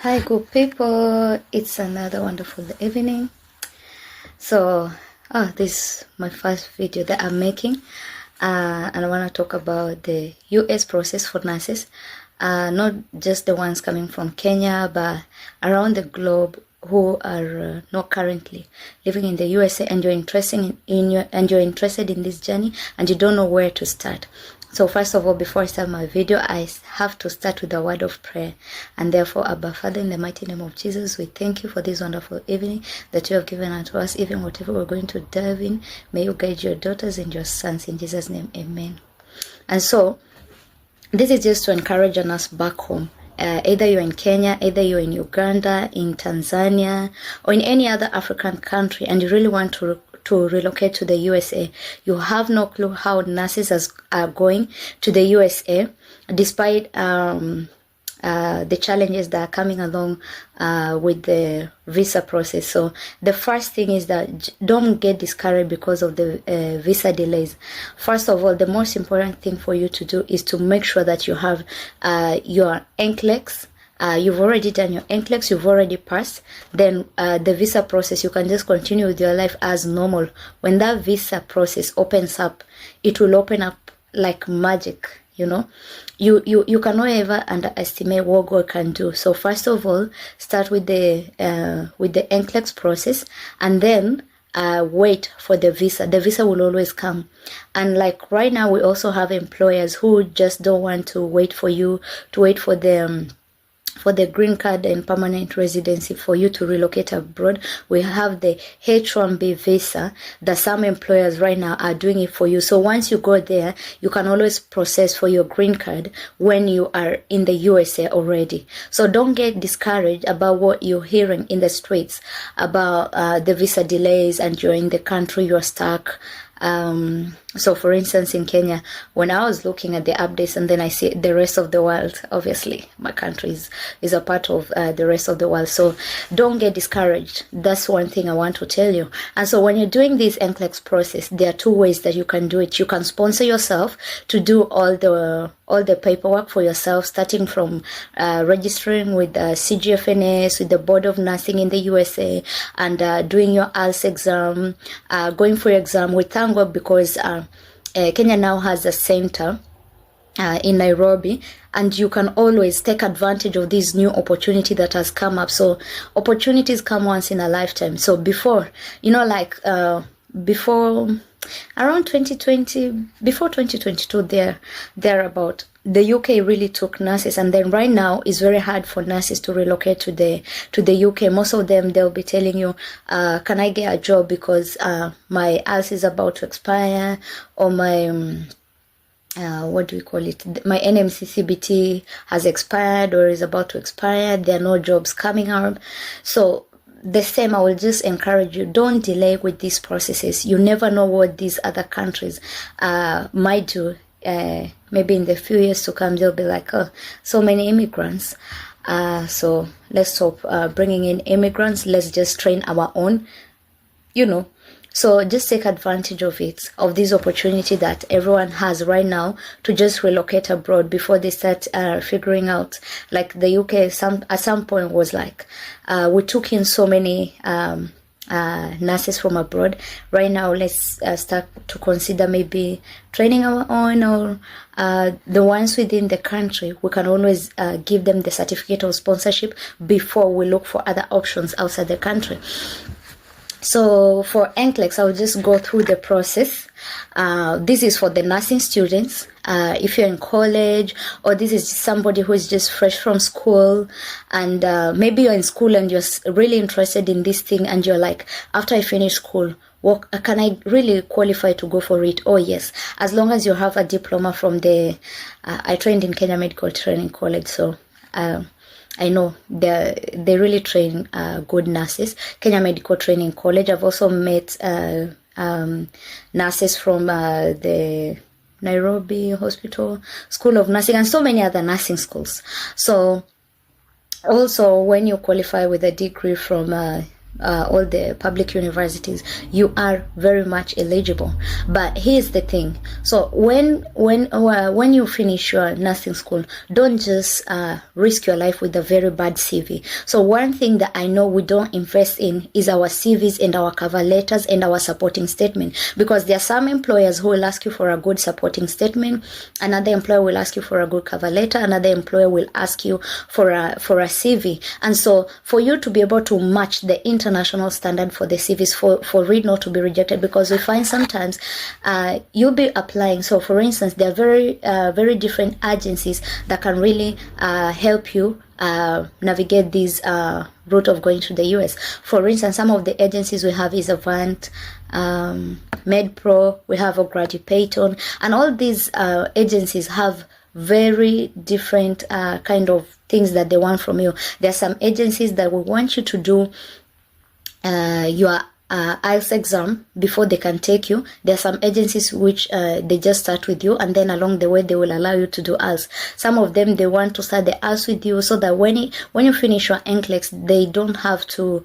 Hi good people, it's another wonderful evening. So this is my first video that I'm making, and I want to talk about the US process for nurses, not just the ones coming from Kenya but around the globe who are not currently living in the USA, and you're interested in this journey and you don't know where to start. So first of all, before I start my video, I have to start with a word of prayer. And therefore, Abba Father, in the mighty name of Jesus, we thank you for this wonderful evening that you have given unto us. Even whatever we're going to dive in, may you guide your daughters and your sons. In Jesus' name, amen. And so, this is just to encourage us back home. Either you're in Kenya, either you're in Uganda, in Tanzania, or in any other African country, and you really want to relocate to the USA. You have no clue how nurses are going to the USA, despite the challenges that are coming along with the visa process. So the first thing is that don't get discouraged because of the visa delays. First of all, the most important thing for you to do is to make sure that you have your NCLEX. You've already done your NCLEX, you've already passed. Then the visa process, you can just continue with your life as normal. When that visa process opens up, it will open up like magic. You know, you cannot ever underestimate what God can do. So first of all, start with the NCLEX process, and then wait for the visa. The visa will always come. And like right now, we also have employers who just don't want to wait for you to wait for the green card and permanent residency for you to relocate abroad. We have the H-1B visa that some employers right now are doing it for you. So once you go there, you can always process for your green card when you are in the USA already. So don't get discouraged about what you're hearing in the streets about the visa delays and you're in the country, you're stuck. So for instance, in Kenya, when I was looking at the updates and then I see the rest of the world, obviously my country is a part of the rest of the world. So don't get discouraged. That's one thing I want to tell you. And so when you're doing this NCLEX process, there are two ways that you can do it. You can sponsor yourself to do all the paperwork for yourself, starting from registering with CGFNS, with the Board of Nursing in the USA, and doing your IELTS exam, going for your exam. We thank God because Kenya now has a center in Nairobi, and you can always take advantage of this new opportunity that has come up. So opportunities come once in a lifetime. So before, before around 2020, before 2022, thereabout, the UK really took nurses, and then right now it's very hard for nurses to relocate to the UK. Most of them, they'll be telling you, can I get a job because my IELTS is about to expire, or my what do we call it? My NMC-CBT has expired or is about to expire. There are no jobs coming out. So the same, I will just encourage you, don't delay with these processes. You never know what these other countries might do. Maybe in the few years to come, they'll be like, oh, so many immigrants. So let's stop bringing in immigrants. Let's just train our own, So just take advantage of it, of this opportunity that everyone has right now to just relocate abroad before they start figuring out. Like the UK at some point was like, we took in so many nurses from abroad. Right now, let's start to consider maybe training our own, or the ones within the country. We can always give them the certificate of sponsorship before we look for other options outside the country. So for NCLEX, I'll just go through the process. This is for the nursing students. If you're in college, or this is somebody who is just fresh from school, and maybe you're in school and you're really interested in this thing, and you're like, after I finish school, what can I really qualify to go for it? Oh yes, as long as you have a diploma from the I trained in Kenya Medical Training College, so I know they really train good nurses. Kenya Medical Training College. I've also met nurses from the Nairobi Hospital School of Nursing, and so many other nursing schools. So also, when you qualify with a degree from all the public universities, you are very much eligible. But here's the thing. So when you finish your nursing school, don't just risk your life with a very bad CV. So one thing that I know we don't invest in is our CVs and our cover letters and our supporting statement, because there are some employers who will ask you for a good supporting statement, another employer will ask you for a good cover letter, another employer will ask you for a CV. And so for you to be able to match the international standard for the CVs, for it not to be rejected, because we find sometimes you'll be applying. So for instance, there are very different agencies that can really help you navigate this route of going to the US. For instance, some of the agencies we have is Avant, MedPro, we have Payton, and all these agencies have very different kind of things that they want from you. There are some agencies that will want you to do your IELTS exam before they can take you. There are some agencies which they just start with you, and then along the way they will allow you to do IELTS. Some of them, they want to start the IELTS with you so that when you finish your NCLEX, they don't have to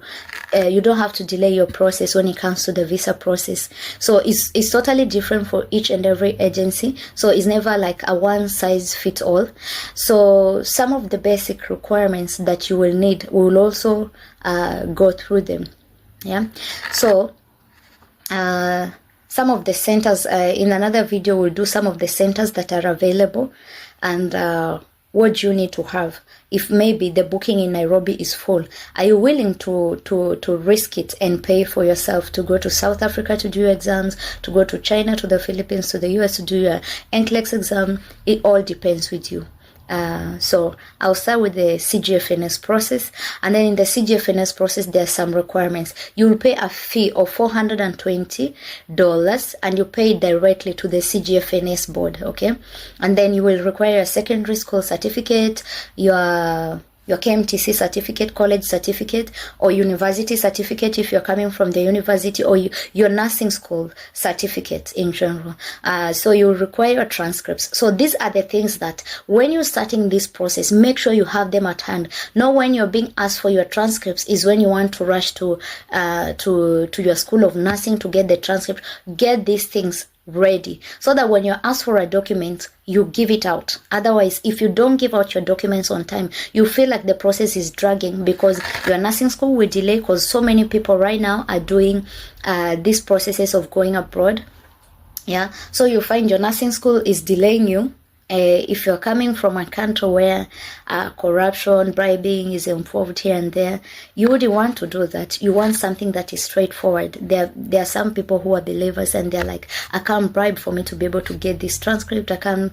you don't have to delay your process when it comes to the visa process. So it's totally different for each and every agency. So it's never like a one size fits all. So some of the basic requirements that you will need, we will also go through them. Yeah, so some of the centers, in another video we'll do some of the centers that are available, and what you need to have. If maybe the booking in Nairobi is full, are you willing to risk it and pay for yourself to go to South Africa to do your exams, to go to China, to the Philippines, to the US to do your NCLEX exam? It all depends with you. So I'll start with the CGFNS process, and then in the CGFNS process there are some requirements. You will pay a fee of $420, and you pay directly to the CGFNS board, okay? And then you will require a secondary school certificate, your KMTC certificate, college certificate, or university certificate if you're coming from the university, or your nursing school certificate in general. So you require transcripts. So these are the things that when you're starting this process, make sure you have them at hand. Not when you're being asked for your transcripts is when you want to rush to your school of nursing to get the transcript. Get these things ready so that when you're asked for a document, you give it out. Otherwise, if you don't give out your documents on time, you feel like the process is dragging, because your nursing school will delay, because so many people right now are doing these processes of going abroad. Yeah, so you find your nursing school is delaying you. If you're coming from a country where corruption, bribing is involved here and there, you wouldn't want to do that. You want something that is straightforward. There are some people who are believers, and they're like, I can't bribe for me to be able to get this transcript. I can't,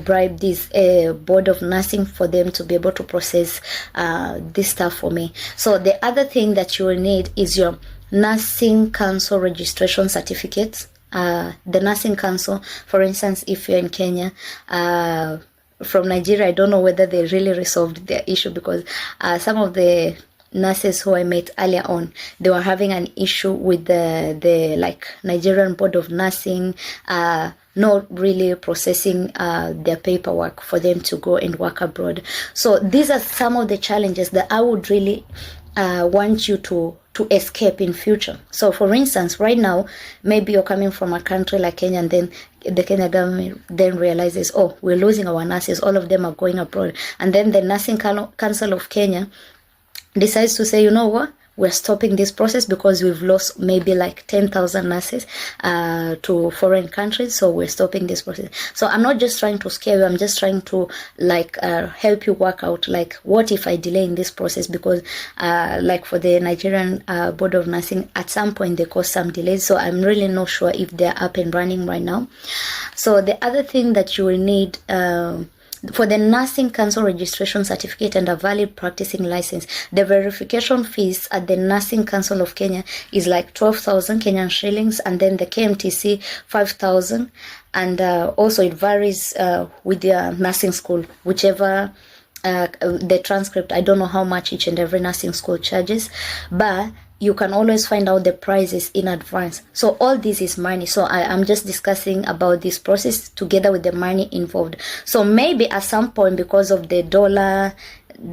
bribe this board of nursing for them to be able to process this stuff for me. So the other thing that you will need is your nursing council registration certificates. The nursing council, for instance, if you're in Kenya, from Nigeria, I don't know whether they really resolved their issue, because some of the nurses who I met earlier on, they were having an issue with the Nigerian Board of Nursing, not really processing their paperwork for them to go and work abroad. So these are some of the challenges that I would really want you to escape in future. So for instance, right now, maybe you're coming from a country like Kenya, and then the Kenya government then realizes, oh, we're losing our nurses, all of them are going abroad. And then the Nursing Council of Kenya decides to say, you know what, we're stopping this process because we've lost maybe like 10,000 nurses to foreign countries, so we're stopping this process. So I'm not just trying to scare you, I'm just trying to help you work out, what if I delay in this process, because for the Nigerian Board of Nursing, at some point they caused some delays, so I'm really not sure if they're up and running right now. So the other thing that you will need for the Nursing Council registration certificate and a valid practicing license, the verification fees at the Nursing Council of Kenya is like 12,000 Kenyan shillings, and then the KMTC 5,000, and also it varies with your nursing school, whichever the transcript. I don't know how much each and every nursing school charges, but you can always find out the prices in advance. So all this is money. So I'm just discussing about this process together with the money involved. So maybe at some point, because of the dollar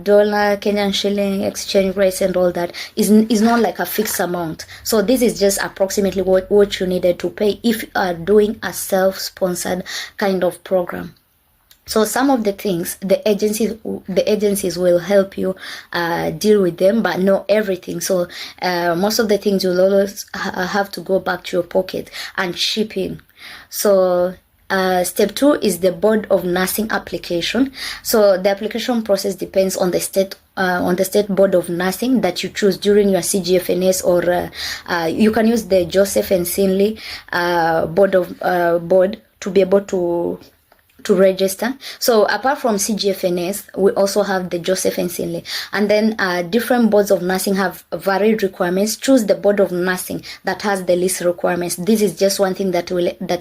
dollar, Kenyan shilling, exchange rates and all that is not like a fixed amount. So this is just approximately what you needed to pay if you are doing a self-sponsored kind of program. So some of the things the agencies will help you deal with them, but not everything. So most of the things you'll always have to go back to your pocket and chip in. So step 2 is the Board of Nursing application. So the application process depends on the state Board of Nursing that you choose during your CGFNS, or you can use the Joseph and Sinley board to be able to register. So apart from CGFNS, we also have the Joseph and Sinley, and then different boards of nursing have varied requirements. Choose the Board of Nursing that has the least requirements. This is just one thing that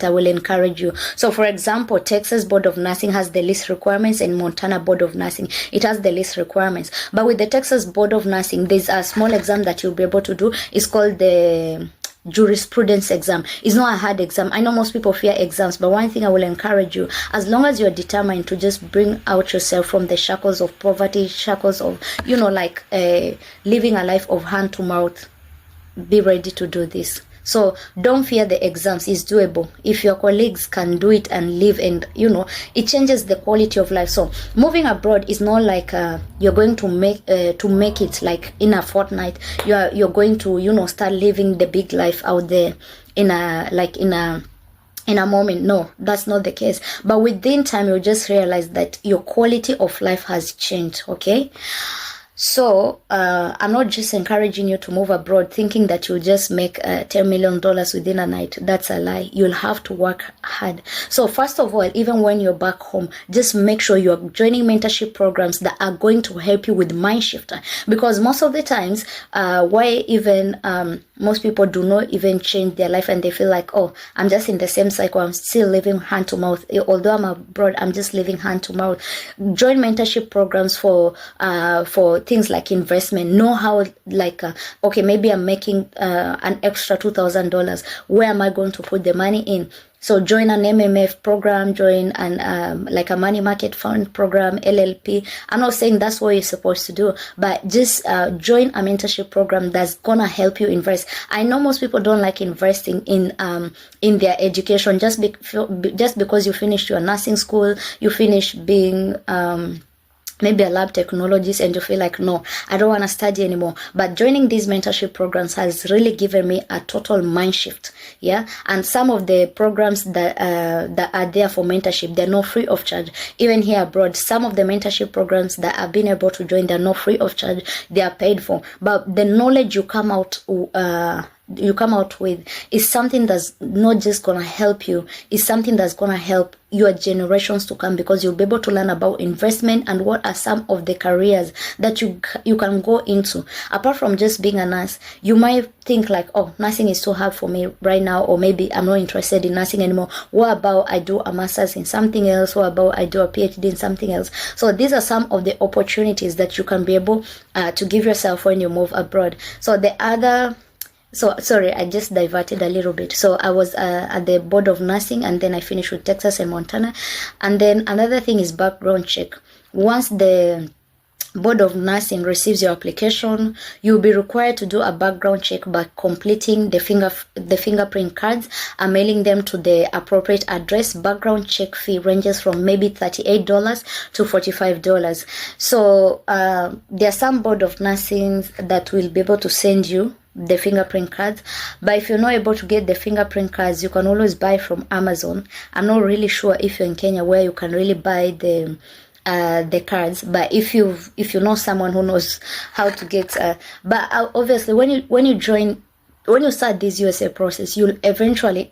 I will encourage you. So for example, Texas Board of Nursing has the least requirements, and Montana Board of Nursing, it has the least requirements. But with the Texas Board of Nursing, there's a small exam that you'll be able to do. It's called the jurisprudence exam. It's not a hard exam. I know most people fear exams, but one thing I will encourage you, as long as you're determined to just bring out yourself from the shackles of poverty, shackles of, like living a life of hand to mouth, be ready to do this. So don't fear the exams. It's doable. If your colleagues can do it and live, and it changes the quality of life. So moving abroad is not like you're going to make it like in a fortnight. You're going to start living the big life out there in a moment. No, that's not the case. But within time, you'll just realize that your quality of life has changed. Okay. So I'm not just encouraging you to move abroad thinking that you'll just make $10 million within a night. That's a lie. You'll have to work hard. So first of all, even when you're back home, just make sure you're joining mentorship programs that are going to help you with mind shifter, because most of the times why even most people do not even change their life, and they feel like, oh, I'm just in the same cycle, I'm still living hand to mouth. Although I'm abroad, I'm just living hand to mouth. Join mentorship programs for things like investment. Know how, okay, maybe I'm making an extra $2,000. Where am I going to put the money in? So join an MMF program, join an like a money market fund program, LLP. I'm not saying that's what you're supposed to do, but just join a mentorship program that's gonna help you invest. I know most people don't like investing in their education just because you finished your nursing school, you finish being maybe a lab technologist, and you feel like, no, I don't want to study anymore. But joining these mentorship programs has really given me a total mind shift. Yeah. And some of the programs that are there for mentorship, they're not free of charge. Even here abroad, some of the mentorship programs that I've been able to join, they're not free of charge. They are paid for. But the knowledge you come out with is something that's not just gonna help you, it's something that's gonna help your generations to come, because you'll be able to learn about investment and what are some of the careers that you can go into. Apart from just being a nurse, you might think like, oh, nursing is so hard for me right now, or maybe I'm not interested in nursing anymore. What about I do a master's in something else? What about I do a PhD in something else? So these are some of the opportunities that you can be able to give yourself when you move abroad. So sorry, I just diverted a little bit. So I was at the Board of Nursing, and then I finished with Texas and Montana. And then another thing is background check. Once the Board of Nursing receives your application, you'll be required to do a background check by completing the fingerprint cards and mailing them to the appropriate address. Background check fee ranges from maybe $38 to $45. So there are some Board of Nursing that will be able to send you the fingerprint cards, but if you're not able to get the fingerprint cards, you can always buy from Amazon. I'm not really sure if you're in Kenya where you can really buy the cards, but if you know someone who knows how to get but obviously when you start this USA process, you'll eventually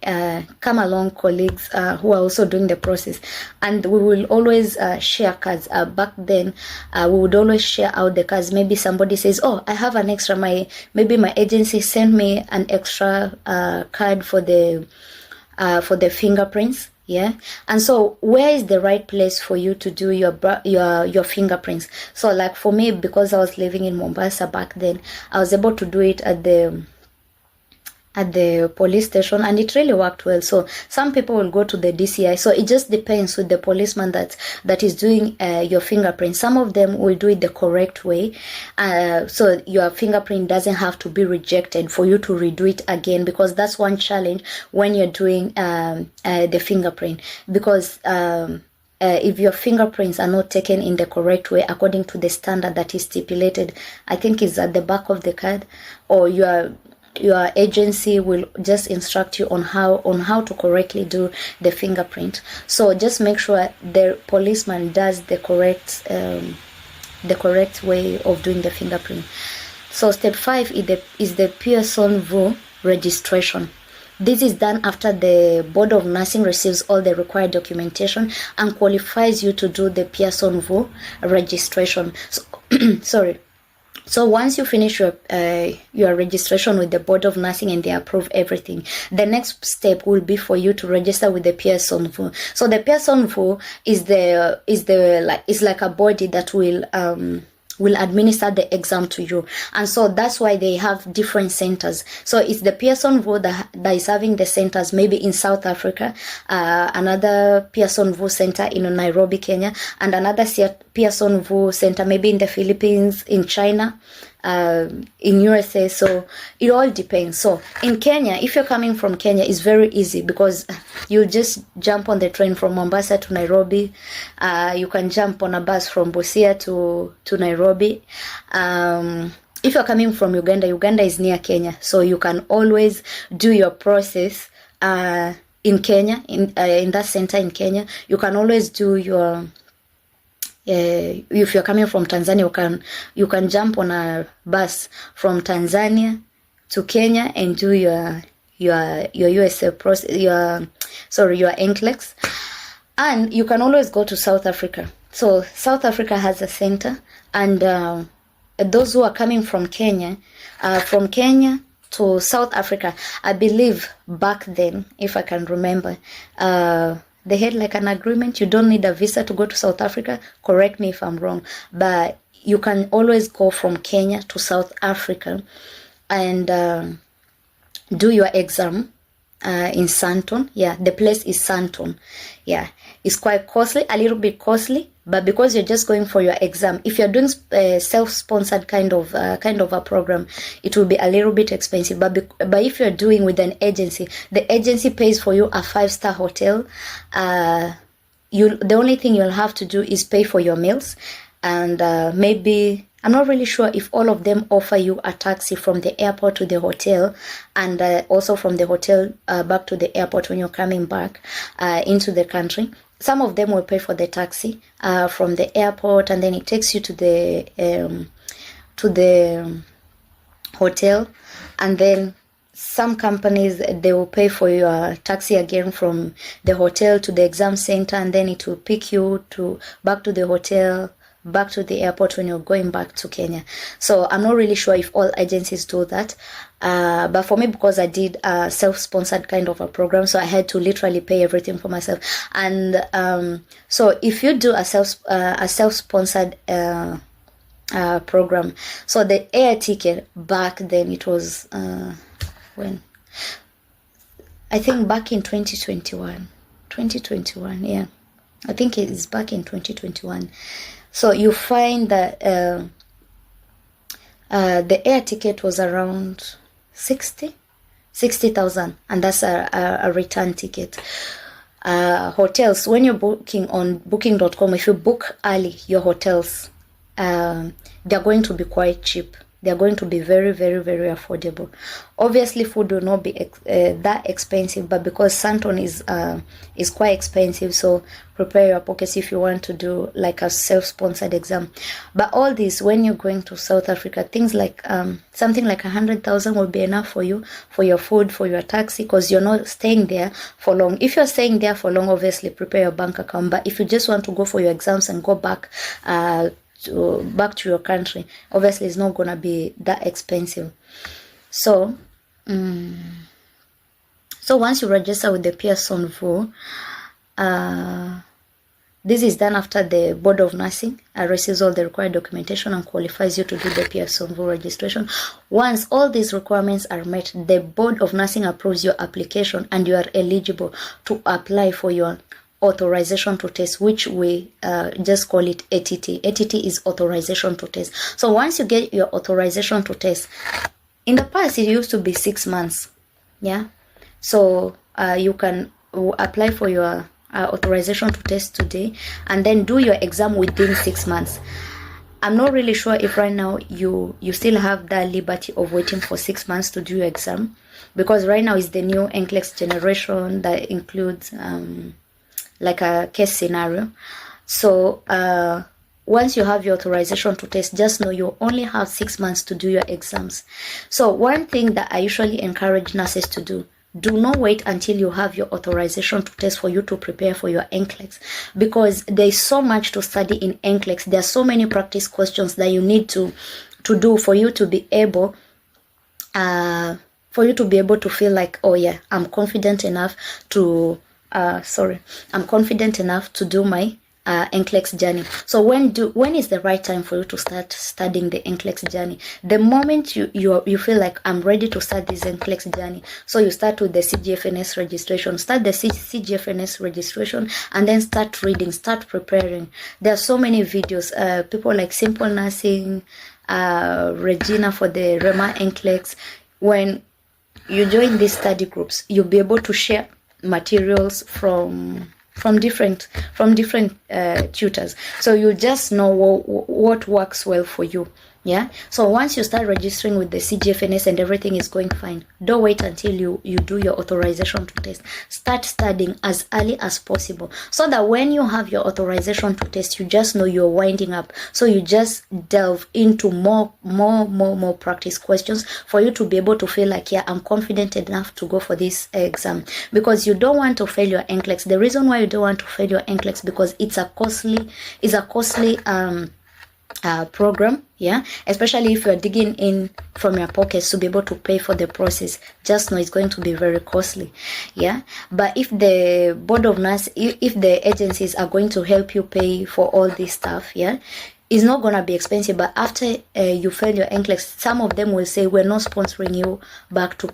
come along colleagues who are also doing the process, and we will always share cards. Back then, we would always share out the cards. Maybe somebody says, oh, I have an extra, maybe my agency sent me an extra card for the fingerprints. Yeah. And so where is the right place for you to do your fingerprints? So like for me, because I was living in Mombasa back then, I was able to do it at the at the police station, and it really worked well. So some people will go to the DCI. So it just depends with the policeman that is doing your fingerprint. Some of them will do it the correct way, so your fingerprint doesn't have to be rejected for you to redo it again, because that's one challenge when you're doing the fingerprint, because if your fingerprints are not taken in the correct way according to the standard that is stipulated, I think it's at the back of the card, or your agency will just instruct you on how to correctly do the fingerprint. So just make sure the policeman does the correct way of doing the fingerprint. So step 5 is the Pearson VU registration. This is done after the Board of Nursing receives all the required documentation and qualifies you to do the Pearson VU registration. So, sorry. So once you finish your registration with the Board of Nursing and they approve everything, the next step will be for you to register with the Pearson VU. So the Pearson VU is like a body that will administer the exam to you, and so that's why they have different centers. So it's the Pearson VU that is having the centers maybe in South Africa, another Pearson VU center in Nairobi, Kenya, and another Pearson VU center maybe in the Philippines, in China, in USA. So it all depends. So in Kenya, if you're coming from Kenya, it's very easy, because you just jump on the train from Mombasa to Nairobi. You can jump on a bus from Busia to Nairobi. If you're coming from Uganda is near Kenya, so you can always do your process in Kenya, in that center in Kenya. You can always do your if you're coming from Tanzania, you can jump on a bus from Tanzania to Kenya and do your USA process, your NCLEX. And you can always go to South Africa. So South Africa has a center, and those who are coming from Kenya to South Africa, I believe back then, if I can remember, they had like an agreement. You don't need a visa to go to South Africa. Correct me if I'm wrong, but you can always go from Kenya to South Africa and do your exam in Sandton. Yeah, the place is Sandton. Yeah, it's quite costly, a little bit costly, but because you're just going for your exam, if you're doing self-sponsored kind of a program, it will be a little bit expensive. But if you're doing with an agency, the agency pays for you a 5-star hotel. The only thing you'll have to do is pay for your meals, and maybe, I'm not really sure if all of them offer you a taxi from the airport to the hotel, and also from the hotel back to the airport when you're coming back into the country. Some of them will pay for the taxi from the airport, and then it takes you to the hotel, and then some companies, they will pay for your taxi again from the hotel to the exam center, and then it will pick you back to the hotel, back to the airport when you're going back to Kenya. So I'm not really sure if all agencies do that, but for me, because I did a self-sponsored kind of a program, so I had to literally pay everything for myself. And so if you do a self-sponsored program, so the air ticket back then, it was when, I think back in 2021, yeah, I think it is back in 2021. So you find that the air ticket was around 60,000, and that's a return ticket. Hotels, when you're booking on booking.com, if you book early, your hotels, they're going to be quite cheap. They're going to be very, very, very affordable. Obviously, food will not be that expensive, but because Sandton is quite expensive, so prepare your pockets if you want to do like a self-sponsored exam. But all this, when you're going to South Africa, things like something like 100,000 will be enough for you, for your food, for your taxi, because you're not staying there for long. If you're staying there for long, obviously prepare your bank account. But if you just want to go for your exams and go back back to your country, obviously it's not gonna be that expensive. So so once you register with the Pearson VU, This is done after the Board of Nursing receives all the required documentation and qualifies you to do the PSOV registration. Once all these requirements are met, the Board of Nursing approves your application and you are eligible to apply for your authorization to test, which we just call it ATT. ATT is authorization to test. So once you get your authorization to test, in the past it used to be 6 months. Yeah. So you can apply for your authorization to test today and then do your exam within 6 months. I'm not really sure if right now you still have that liberty of waiting for 6 months to do your exam, because right now is the new NCLEX generation that includes like a case scenario. So once you have your authorization to test, just know you only have 6 months to do your exams. So one thing that I usually encourage nurses to do not wait until you have your authorization to test for you to prepare for your NCLEX, because there's so much to study in NCLEX. There are so many practice questions that you need to do for you to be able to feel like, oh yeah, I'm confident enough to I'm confident enough to do my NCLEX journey. So when is the right time for you to start studying the NCLEX journey? The moment you feel like I'm ready to start this NCLEX journey, so you start with the CGFNS registration. Start the CGFNS registration and then start reading, start preparing. There are so many videos. People like Simple Nursing, Regina for the REMA NCLEX. When you join these study groups, you'll be able to share materials from different tutors, so you just know what works well for you. Yeah. So once you start registering with the CGFNS and everything is going fine, don't wait until you do your authorization to test. Start studying as early as possible, so that when you have your authorization to test, you just know you're winding up. So you just delve into more practice questions for you to be able to feel like, yeah, I'm confident enough to go for this exam, because you don't want to fail your NCLEX. The reason why you don't want to fail your NCLEX, because it's a costly program. Yeah, especially if you're digging in from your pockets to be able to pay for the process, just know it's going to be very costly. Yeah. But if the Board of Nurse, if the agencies are going to help you pay for all this stuff, yeah, it's not gonna be expensive. But after you fail your NCLEX, some of them will say, we're not sponsoring you back to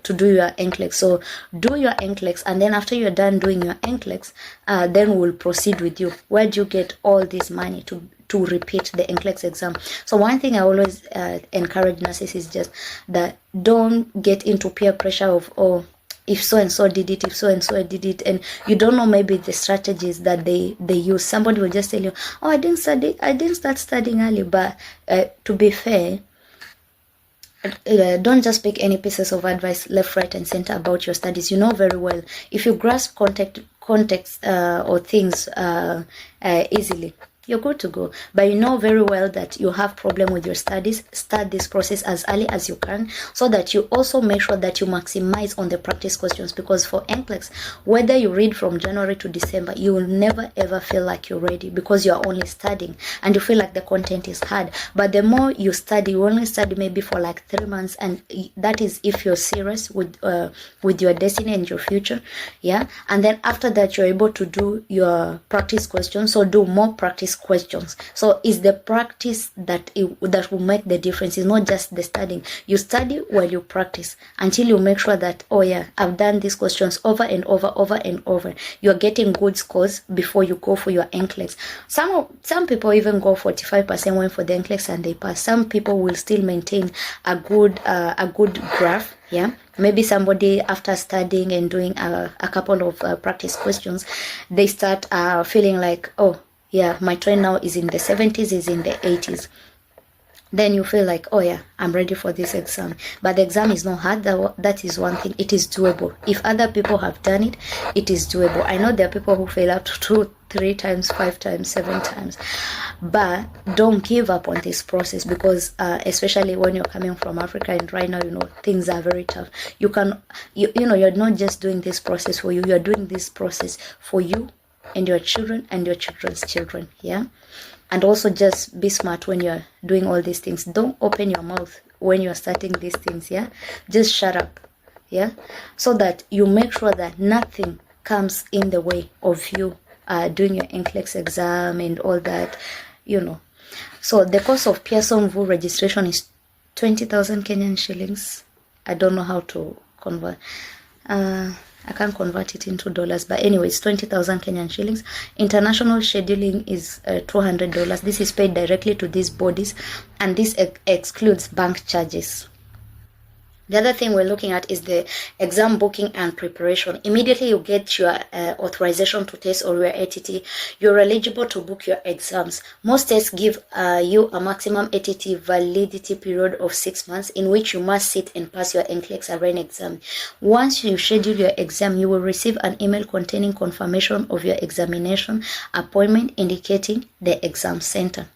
do your NCLEX. So do your NCLEX, and then after you're done doing your NCLEX, then we'll proceed with you. Where do you get all this money to repeat the NCLEX exam? So one thing I always encourage nurses is just that don't get into peer pressure of, oh, if so and so did it, if so and so did it, and you don't know maybe the strategies that they use. Somebody will just tell you, oh, I didn't start studying early. But to be fair, don't just pick any pieces of advice left, right, and center about your studies. You know very well, if you grasp context or things easily, you're good to go. But you know very well that you have problem with your studies. Start this process as early as you can, so that you also make sure that you maximize on the practice questions, because for NCLEX, whether you read from January to December, you will never ever feel like you're ready, because you're only studying and you feel like the content is hard. But the more you study, you only study maybe for like 3 months, and that is if you're serious with your destiny and your future. Yeah. And then after that, you're able to do your practice questions. So do more practice questions. So it's the practice that will make the difference. It's not just the studying. You study while you practice until you make sure that, oh yeah, I've done these questions over and over. You're getting good scores before you go for your NCLEX. Some people even go 45% when for the NCLEX and they pass. Some people will still maintain a good graph. Yeah. Maybe somebody, after studying and doing a couple of practice questions, they start feeling like, oh yeah, my trend now is in the 70s, is in the 80s. Then you feel like, oh yeah, I'm ready for this exam. But the exam is not hard. That is one thing. It is doable. If other people have done it, it is doable. I know there are people who fail up to 2, 3 times, 5 times, 7 times. But don't give up on this process, because especially when you're coming from Africa, and right now, things are very tough. You're not just doing this process for you. You're doing this process for you and your children and your children's children. Yeah. And also just be smart when you're doing all these things. Don't open your mouth when you're starting these things. Yeah. Just shut up. Yeah. So that you make sure that nothing comes in the way of you doing your NCLEX exam and all that, you know. So the cost of Pearson VUE registration is 20,000 Kenyan shillings. I don't know how to convert. I can't convert it into dollars, but anyway, it's 20,000 Kenyan shillings. International scheduling is $200. This is paid directly to these bodies, and this excludes bank charges. The other thing we're looking at is the exam booking and preparation. Immediately you get your authorization to test or your ATT, you're eligible to book your exams. Most tests give you a maximum ATT validity period of 6 months in which you must sit and pass your NCLEX-RN exam. Once you schedule your exam, you will receive an email containing confirmation of your examination appointment indicating the exam center.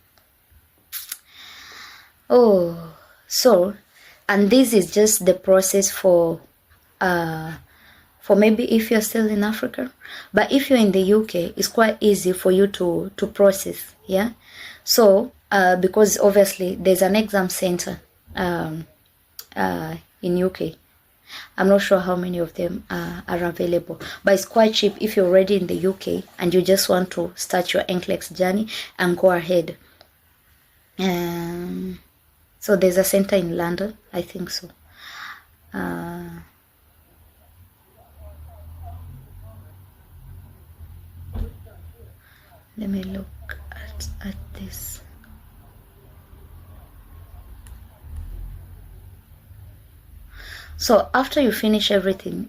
Oh, so... and this is just the process for maybe if you're still in Africa. But if you're in the UK, it's quite easy for you to process, yeah? So, because obviously there's an exam center in UK. I'm not sure how many of them are available, but it's quite cheap if you're already in the UK and you just want to start your NCLEX journey and go ahead. So there's a center in London, I think so. Let me look at this. So after you finish everything,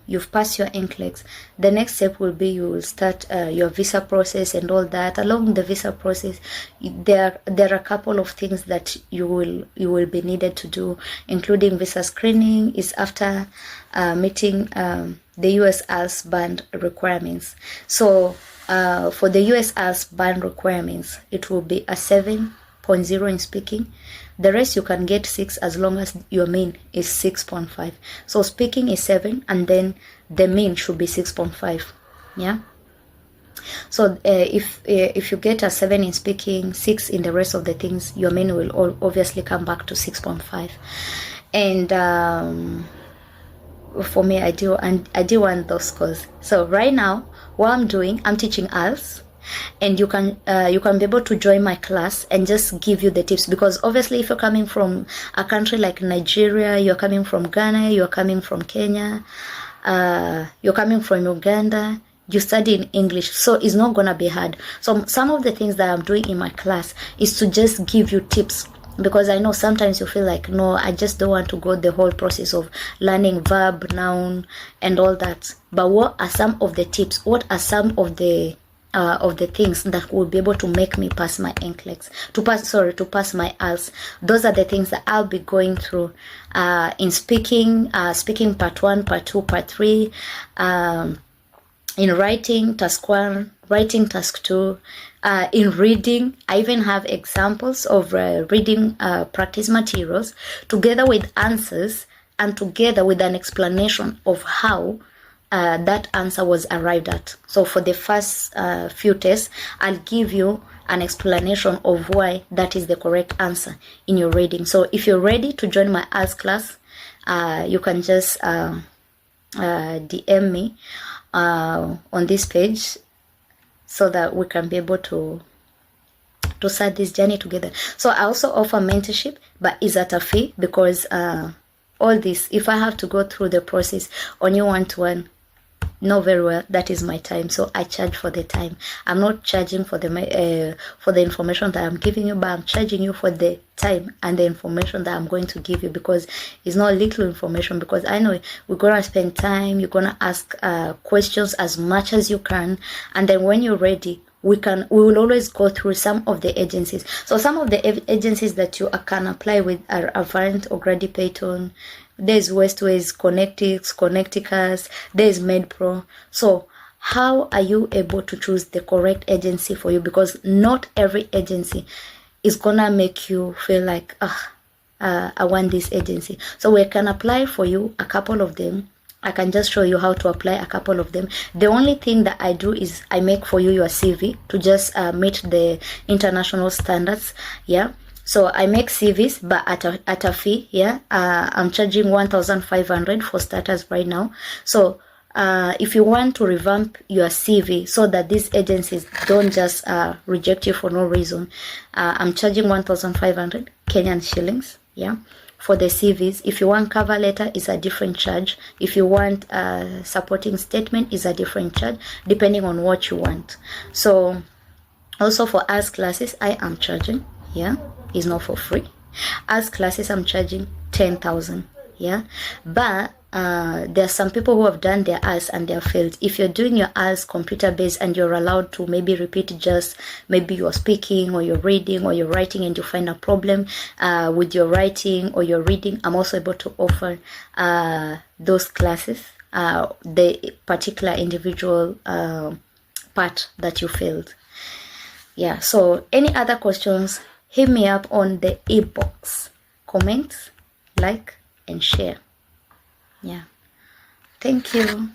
you've passed your NCLEX, the next step will be you will start your visa process and all that. Along the visa process, there are a couple of things that you will be needed to do, including visa screening. Is after meeting the USRN band requirements. So for the USRN band requirements, it will be a 7.0 in speaking. The rest you can get 6 as long as your mean is 6.5. So speaking is 7 and then the mean should be 6.5. Yeah. So if you get a 7 in speaking, 6 in the rest of the things, your mean will obviously come back to 6.5. And for me, I do want those scores. So right now, what I'm doing, I'm teaching ALS. And you can be able to join my class and just give you the tips, because obviously if you're coming from a country like Nigeria, you're coming from Ghana, you're coming from Kenya, you're coming from Uganda, you study in English, so it's not gonna be hard. So some of the things that I'm doing in my class is to just give you tips, because I know sometimes you feel like, no, I just don't want to go the whole process of learning verb, noun and all that. But what are some of the tips? What are some of the things that will be able to make me pass my NCLEX, to pass my ALS? Those are the things that I'll be going through in speaking part 1, part 2, part 3, in writing task 1, writing task 2, in reading. I even have examples of reading practice materials together with answers and together with an explanation of how that answer was arrived at. So for the first few tests, I'll give you an explanation of why that is the correct answer in your reading. So if you're ready to join my ALS class, you can just DM me on this page so that we can be able to start this journey together. So I also offer mentorship, but it's at a fee, because all this, if I have to go through the process on your one-to-one, know very well that is my time, so I charge for the time. I'm not charging for the information that I'm giving you, but I'm charging you for the time and the information that I'm going to give you, because it's not little information, because I know we're gonna spend time, you're gonna ask questions as much as you can, and then when you're ready, we will always go through some of the agencies. So some of the agencies that you can apply with are Avant or Grady Payton. There's Westways, Connecticus, there's MedPro. So how are you able to choose the correct agency for you? Because not every agency is gonna make you feel like, I want this agency. So we can apply for you a couple of them. I can just show you how to apply a couple of them. The only thing that I do is I make for you your CV to just meet the international standards. Yeah. So I make CVs, but at a fee. Yeah. I'm charging 1,500 for starters right now. So if you want to revamp your CV so that these agencies don't just reject you for no reason, I'm charging 1,500 Kenyan shillings, yeah, for the CVs. If you want cover letter, is a different charge. If you want supporting statement, is a different charge, depending on what you want. So also for AS classes, I am charging, yeah, it's not for free. AS classes, I'm charging 10,000, yeah, but there are some people who have done their AS and they have failed. If you're doing your AS computer based and you're allowed to maybe repeat just maybe you're speaking or you're reading or you're writing and you find a problem with your writing or your reading, I'm also able to offer those classes, the particular individual part that you failed. Yeah, so any other questions, hit me up on the inbox. Comment, like, and share. Yeah. Thank you.